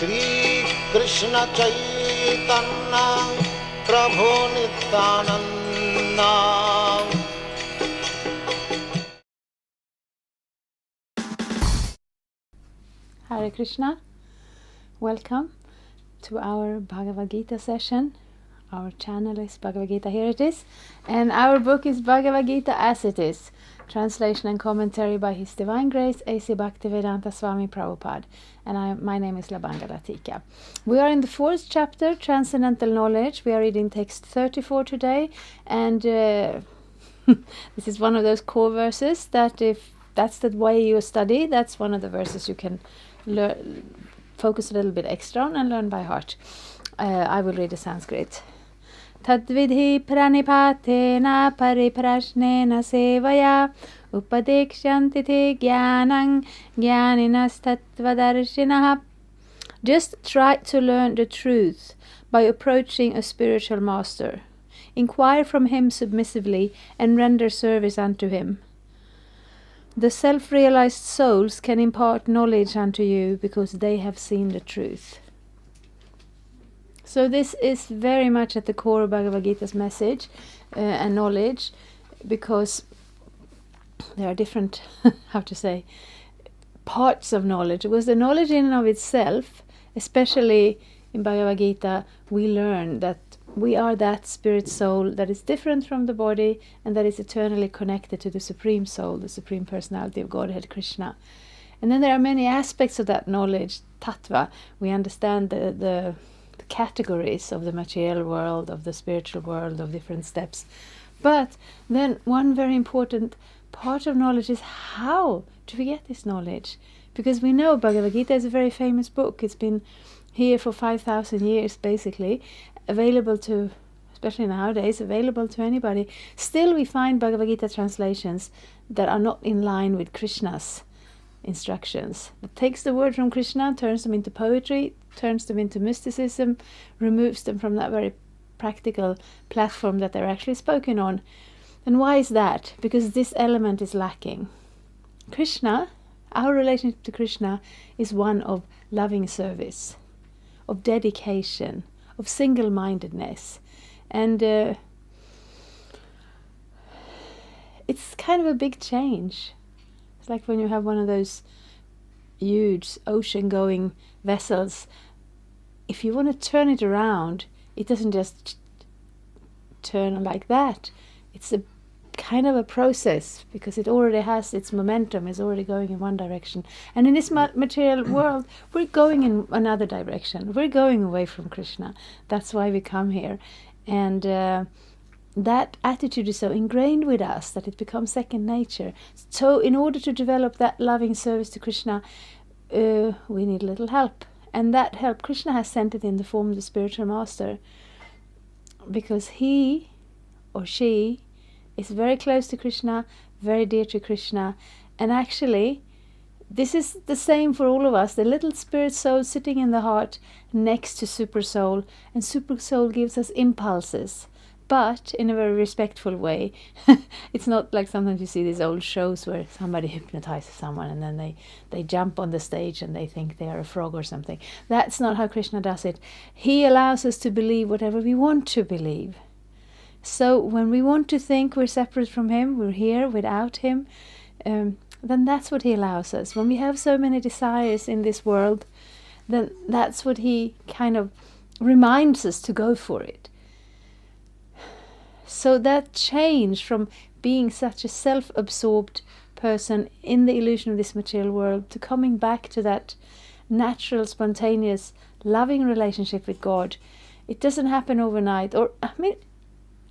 Shri Krishna Chaitanya Prabhu Nityananda. Hare Krishna, welcome to our Bhagavad-gita session. Our channel is Bhagavad-gita, here it is, and our book is Bhagavad-gita as it is, translation and commentary by His Divine Grace A.C. Bhaktivedanta Swami Prabhupada, and my name is Labanga Latika. We are in the 4th chapter, Transcendental Knowledge. We are reading text 34 today, and this is one of those core verses that if that's the way you study, that's one of the verses you can focus a little bit extra on and learn by heart. I will read the Sanskrit. Tadvidhi pranipatena pariprashnena sevaya upadekshanti te jnanang jnaninas tattvadarshinaha. Just try to learn the truth by approaching a spiritual master. Inquire from him submissively and render service unto him. The self-realized souls can impart knowledge unto you because they have seen the truth. So this is very much at the core of Bhagavad Gita's message and knowledge, because there are different, parts of knowledge. Because the knowledge in and of itself, especially in Bhagavad Gita, we learn that we are that spirit soul that is different from the body and that is eternally connected to the Supreme Soul, the Supreme Personality of Godhead, Krishna. And then there are many aspects of that knowledge, tattva. We understand the categories of the material world, of the spiritual world, of different steps. But then one very important part of knowledge is how do we get this knowledge? Because we know Bhagavad Gita is a very famous book. It's been here for 5,000 years, basically, available to, especially nowadays, available to anybody. Still we find Bhagavad Gita translations that are not in line with Krishna's instructions. It takes the word from Krishna, turns them into poetry, turns them into mysticism, removes them from that very practical platform that they're actually spoken on. And why is that? Because this element is lacking. Krishna, our relationship to Krishna, is one of loving service, of dedication, of single-mindedness. And it's kind of a big change. It's like when you have one of those huge ocean-going vessels. If you want to turn it around, it doesn't just turn like that. It's a kind of a process, because it already has its momentum, is already going in one direction. And in this material world, we're going in another direction. We're going away from Krishna. That's why we come here. And that attitude is so ingrained with us that it becomes second nature. So in order to develop that loving service to Krishna, we need a little help. And that help, Krishna has sent it in the form of the spiritual master, because he or she is very close to Krishna, very dear to Krishna. And actually, this is the same for all of us. The little spirit soul sitting in the heart next to super soul. And super soul gives us impulses, but in a very respectful way. It's not like sometimes you see these old shows where somebody hypnotizes someone and then they jump on the stage and they think they are a frog or something. That's not how Krishna does it. He allows us to believe whatever we want to believe. So when we want to think we're separate from him, we're here without him, then that's what he allows us. When we have so many desires in this world, then that's what he kind of reminds us to go for it. So that change from being such a self-absorbed person in the illusion of this material world to coming back to that natural, spontaneous, loving relationship with God, it doesn't happen overnight. Or, I mean,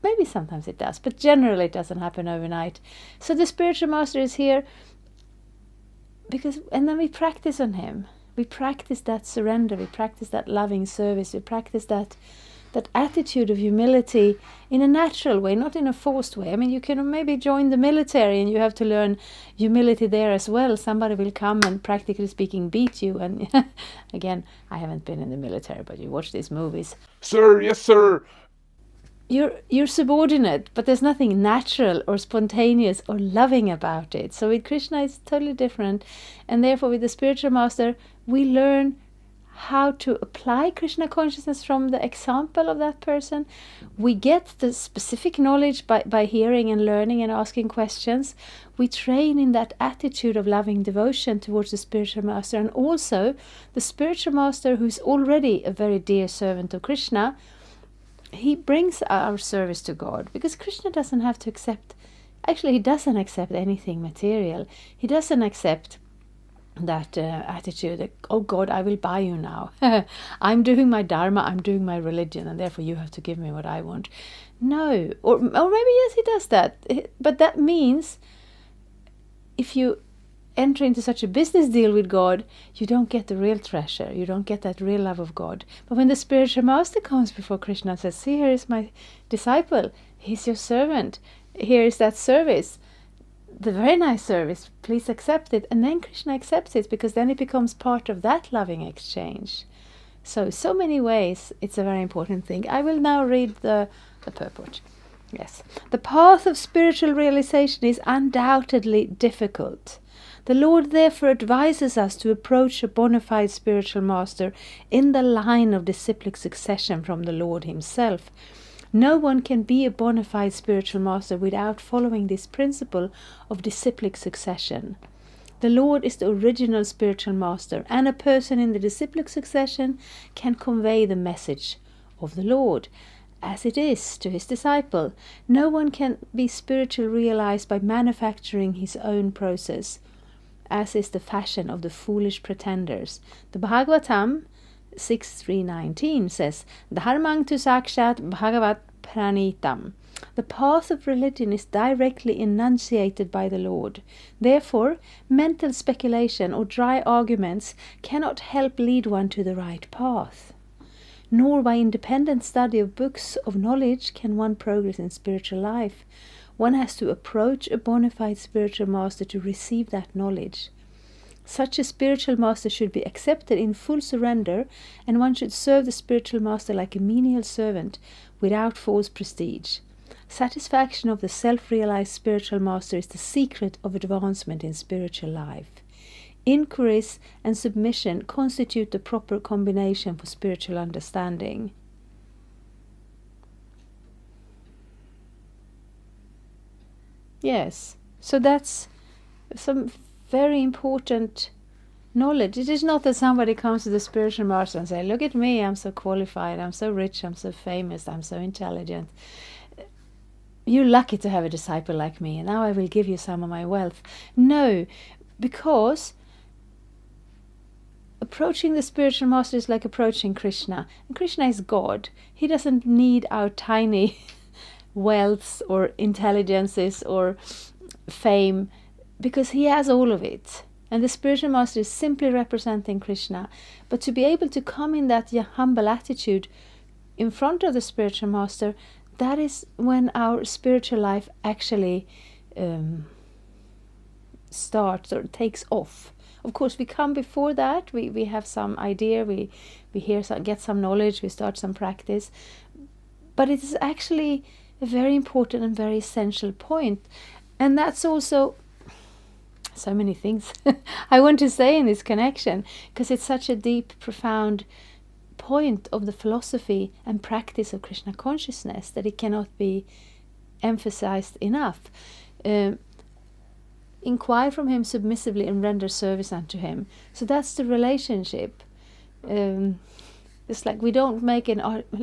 maybe sometimes it does, but generally it doesn't happen overnight. So the spiritual master is here and then we practice on him. We practice that surrender, we practice that loving service, we practice that attitude of humility in a natural way, not in a forced way. I mean, you can maybe join the military and you have to learn humility there as well. Somebody will come and, practically speaking, beat you. And again, I haven't been in the military, but you watch these movies. Sir, yes, sir. You're subordinate, but there's nothing natural or spontaneous or loving about it. So with Krishna, it's totally different. And therefore, with the spiritual master, we learn how to apply Krishna consciousness from the example of that person. We get the specific knowledge by hearing and learning and asking questions. We train in that attitude of loving devotion towards the spiritual master, and also the spiritual master, who's already a very dear servant of Krishna. He brings our service to God, because Krishna doesn't have to accept, actually he doesn't accept anything material. He doesn't accept that attitude that, oh God, I will buy you now. I'm doing my dharma, I'm doing my religion, and therefore you have to give me what I want. No, or maybe yes, he does that. But that means if you enter into such a business deal with God, you don't get the real treasure. You don't get that real love of God. But when the spiritual master comes before Krishna and says, see, here is my disciple, he's your servant, here is that service, the very nice service, please accept it. And then Krishna accepts it, because then it becomes part of that loving exchange. So many ways it's a very important thing. I will now read the purport. Yes. The path of spiritual realization is undoubtedly difficult. The Lord therefore advises us to approach a bona fide spiritual master in the line of disciplic succession from the Lord himself. No one can be a bona fide spiritual master without following this principle of disciplic succession. The Lord is the original spiritual master, and a person in the disciplic succession can convey the message of the Lord as it is to his disciple. No one can be spiritually realized by manufacturing his own process, as is the fashion of the foolish pretenders. The Bhagavatam 6.3.19 says, Dharmang tu sakshat bhagavat pranitam. The path of religion is directly enunciated by the Lord. Therefore, mental speculation or dry arguments cannot help lead one to the right path. Nor by independent study of books of knowledge can one progress in spiritual life. One has to approach a bona fide spiritual master to receive that knowledge. Such a spiritual master should be accepted in full surrender, and one should serve the spiritual master like a menial servant, without false prestige. Satisfaction of the self-realized spiritual master is the secret of advancement in spiritual life. Inquiries and submission constitute the proper combination for spiritual understanding. Yes, so that's some very important knowledge. It is not that somebody comes to the spiritual master and say, look at me, I'm so qualified, I'm so rich, I'm so famous, I'm so intelligent. You're lucky to have a disciple like me, and now I will give you some of my wealth. No, because approaching the spiritual master is like approaching Krishna. And Krishna is God. He doesn't need our tiny wealths or intelligences or fame, because he has all of it. And the spiritual master is simply representing Krishna. But to be able to come in that humble attitude in front of the spiritual master, that is when our spiritual life actually starts or takes off. Of course, we come before that. We have some idea, we hear get some knowledge, we start some practice. But it is actually a very important and very essential point. And that's also so many things I want to say in this connection, because it's such a deep, profound point of the philosophy and practice of Krishna consciousness that it cannot be emphasized enough. Inquire from him submissively and render service unto him. So that's the relationship. It's like we don't make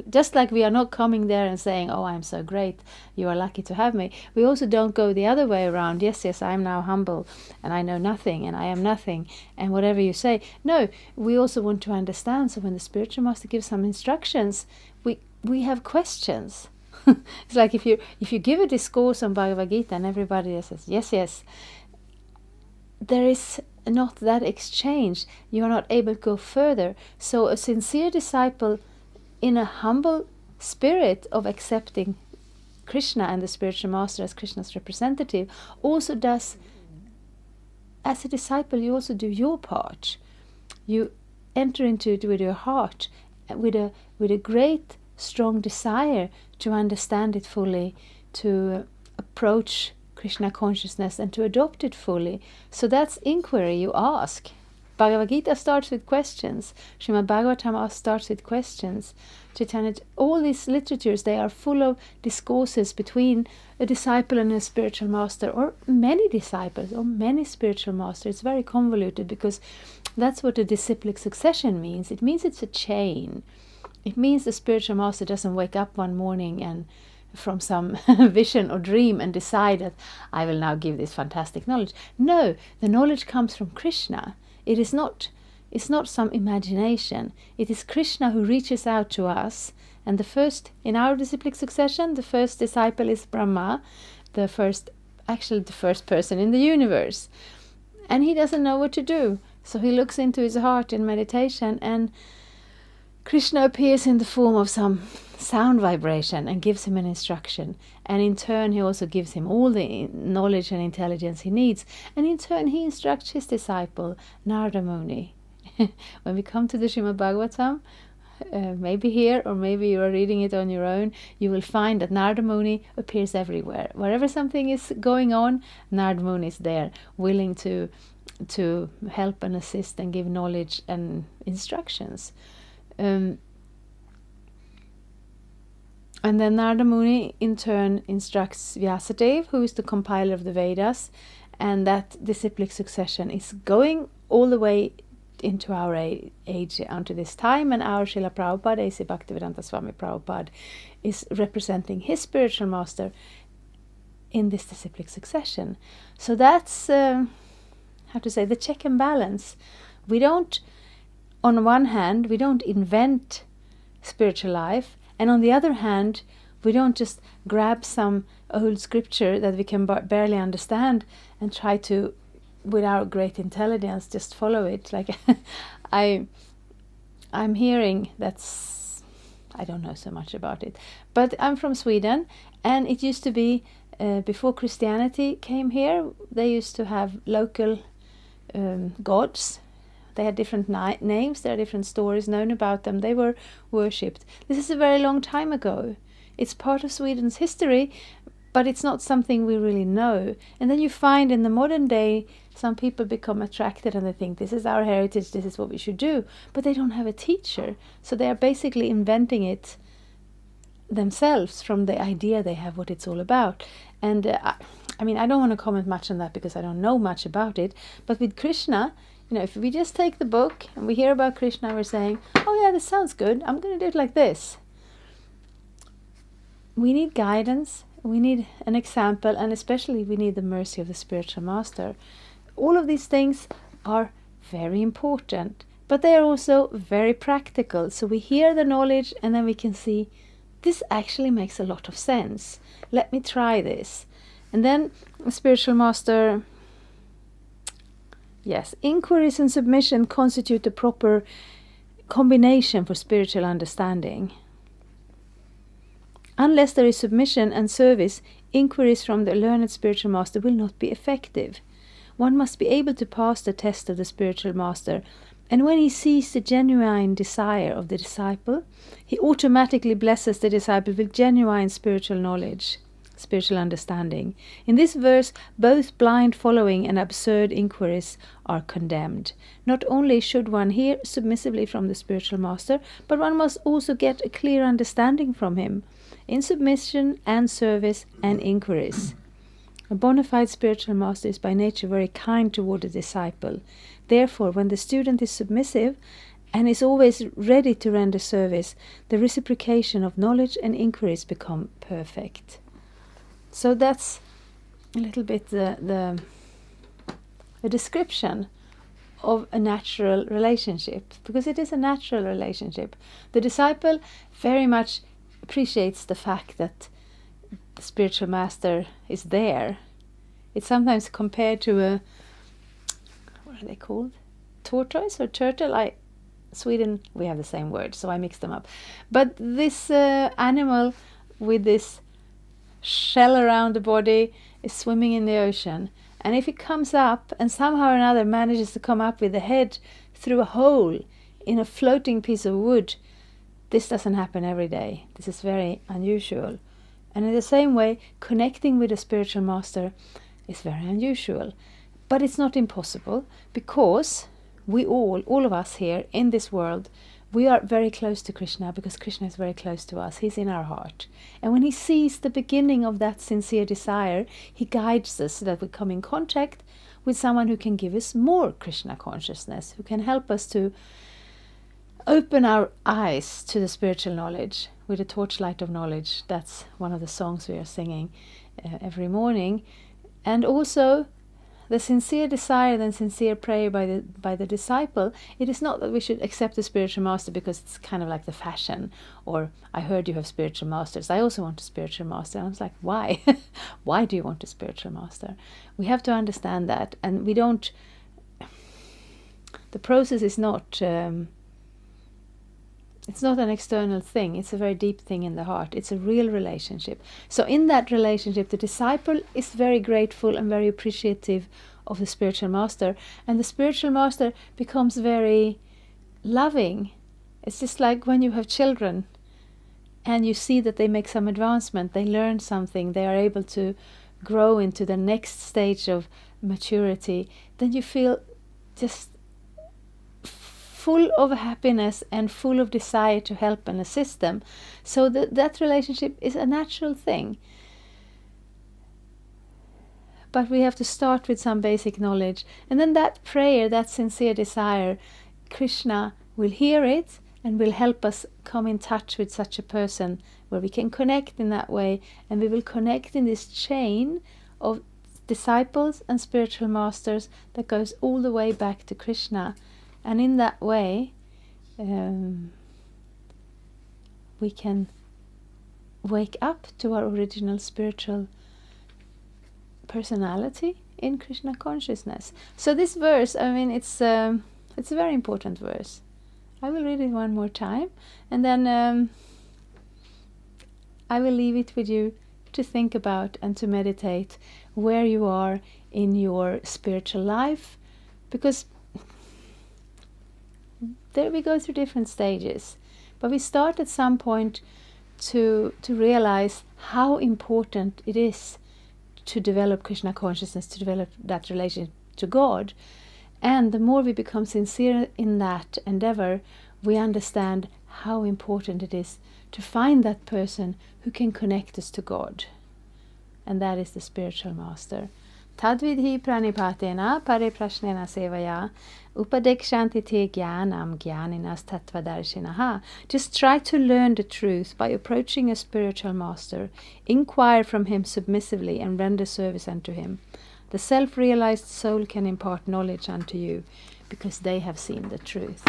just like we are not coming there and saying, oh, I'm so great, you are lucky to have me. We also don't go the other way around. Yes, I'm now humble and I know nothing and I am nothing and whatever you say. No, we also want to understand. So when the spiritual master gives some instructions, we have questions. It's like if you give a discourse on Bhagavad-gita and everybody says, yes, there is not that exchange. You are not able to go further. So a sincere disciple in a humble spirit of accepting Krishna and the spiritual master as Krishna's representative also does, as a disciple, you also do your part. You enter into it with your heart, with a great strong desire to understand it fully, to approach Krishna consciousness and to adopt it fully. So that's inquiry. You ask, Bhagavad-gita starts with questions. Srimad Bhagavatam starts with questions. Chaitanya, all these literatures, they are full of discourses between a disciple and a spiritual master, or many disciples, or many spiritual masters. It's very convoluted, because that's what a disciplic succession means. It means it's a chain. It means the spiritual master doesn't wake up one morning and from some vision or dream and decide that I will now give this fantastic knowledge. No, the knowledge comes from Krishna. It's not some imagination. It is Krishna who reaches out to us. And the first, in our disciplic succession, the first disciple is Brahma, the first person in the universe. And he doesn't know what to do. So he looks into his heart in meditation, and Krishna appears in the form of some sound vibration and gives him an instruction. And in turn, he also gives him all the knowledge and intelligence he needs. And in turn, he instructs his disciple, Narada Muni. When we come to the Srimad Bhagavatam, maybe here or maybe you are reading it on your own, you will find that Narada Muni appears everywhere. Wherever something is going on, Narada Muni is there, willing to help and assist and give knowledge and instructions. And then Narada Muni in turn instructs Vyasadeva, who is the compiler of the Vedas, and that disciplic succession is going all the way into our age, unto this time, and our Srila Prabhupada, A.C. Bhaktivedanta Swami Prabhupada, is representing his spiritual master in this disciplic succession. So that's, the check and balance. We don't, on one hand, we don't invent spiritual life, and on the other hand, we don't just grab some old scripture that we can barely understand and try to, with our great intelligence, just follow it. Like I'm hearing that's, I don't know so much about it, but I'm from Sweden, and it used to be before Christianity came here, they used to have local gods. They had different names, there are different stories known about them. They were worshipped. This is a very long time ago. It's part of Sweden's history, but it's not something we really know. And then you find in the modern day, some people become attracted and they think this is our heritage, this is what we should do. But they don't have a teacher. So they are basically inventing it themselves from the idea they have what it's all about. And I don't want to comment much on that because I don't know much about it. But with Krishna, if we just take the book and we hear about Krishna, we're saying, oh yeah, this sounds good, I'm going to do it like this. We need guidance, we need an example, and especially we need the mercy of the spiritual master. All of these things are very important, but they are also very practical. So we hear the knowledge and then we can see, this actually makes a lot of sense. Let me try this. And then the spiritual master, yes, inquiries and submission constitute the proper combination for spiritual understanding. Unless there is submission and service, inquiries from the learned spiritual master will not be effective. One must be able to pass the test of the spiritual master, and when he sees the genuine desire of the disciple, he automatically blesses the disciple with genuine spiritual knowledge, spiritual understanding. In this verse, both blind following and absurd inquiries are condemned. Not only should one hear submissively from the spiritual master, but one must also get a clear understanding from him, in submission and service and inquiries. A bona fide spiritual master is by nature very kind toward the disciple. Therefore, when the student is submissive and is always ready to render service, the reciprocation of knowledge and inquiries become perfect. So that's a little bit the description of a natural relationship, because it is a natural relationship. The disciple very much appreciates the fact that the spiritual master is there. It's sometimes compared to a, what are they called? Tortoise or turtle? Sweden, we have the same word, so I mix them up. But this animal with this shell around the body is swimming in the ocean. And if it comes up and somehow or another manages to come up with the head through a hole in a floating piece of wood, this doesn't happen every day. This is very unusual. And in the same way, connecting with a spiritual master is very unusual. But it's not impossible, because we all of us here in this world, we are very close to Krishna because Krishna is very close to us. He's in our heart. And when he sees the beginning of that sincere desire, he guides us so that we come in contact with someone who can give us more Krishna consciousness, who can help us to open our eyes to the spiritual knowledge with a torchlight of knowledge. That's one of the songs we are singing every morning. And also the sincere desire and sincere prayer by the disciple. It is not that we should accept the spiritual master because it's kind of like the fashion, or I heard you have spiritual masters, I also want a spiritual master. And I was like, why? Why do you want a spiritual master? We have to understand that, and we don't. The process is not. It's not an external thing. It's a very deep thing in the heart. It's a real relationship. So in that relationship, the disciple is very grateful and very appreciative of the spiritual master. And the spiritual master becomes very loving. It's just like when you have children and you see that they make some advancement, they learn something, they are able to grow into the next stage of maturity, then you feel just full of happiness and full of desire to help and assist them. So that relationship is a natural thing. But we have to start with some basic knowledge. And then that prayer, that sincere desire, Krishna will hear it and will help us come in touch with such a person where we can connect in that way. And we will connect in this chain of disciples and spiritual masters that goes all the way back to Krishna. And in that way, we can wake up to our original spiritual personality in Krishna consciousness. So this verse, I mean, it's a very important verse. I will read it one more time, and then I will leave it with you to think about and to meditate where you are in your spiritual life, because there we go through different stages, but we start at some point to realize how important it is to develop Krishna consciousness, to develop that relationship to God. And the more we become sincere in that endeavor, we understand how important it is to find that person who can connect us to God. And that is the spiritual master. Tadvidhi pranipatena pariprashnena sevaya upadekshanti te jnanam jnaninas tattvadarshinaha. Just try to learn the truth by approaching a spiritual master. Inquire from him submissively and render service unto him. The self-realized soul can impart knowledge unto you because they have seen the truth.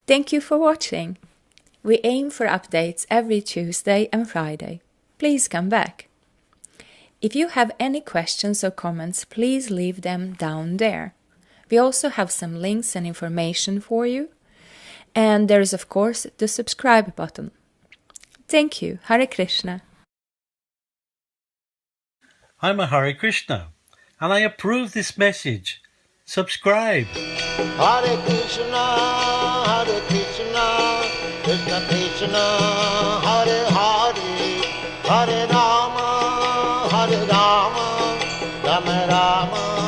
Thank you for watching. We aim for updates every Tuesday and Friday. Please come back. If you have any questions or comments, please leave them down there. We also have some links and information for you. And there is, of course, the subscribe button. Thank you. Hare Krishna. I'm a Hare Krishna, and I approve this message. Subscribe. Hare Krishna, Krishna Krishna, Hare Hare, Hare Rama, Rama Rama.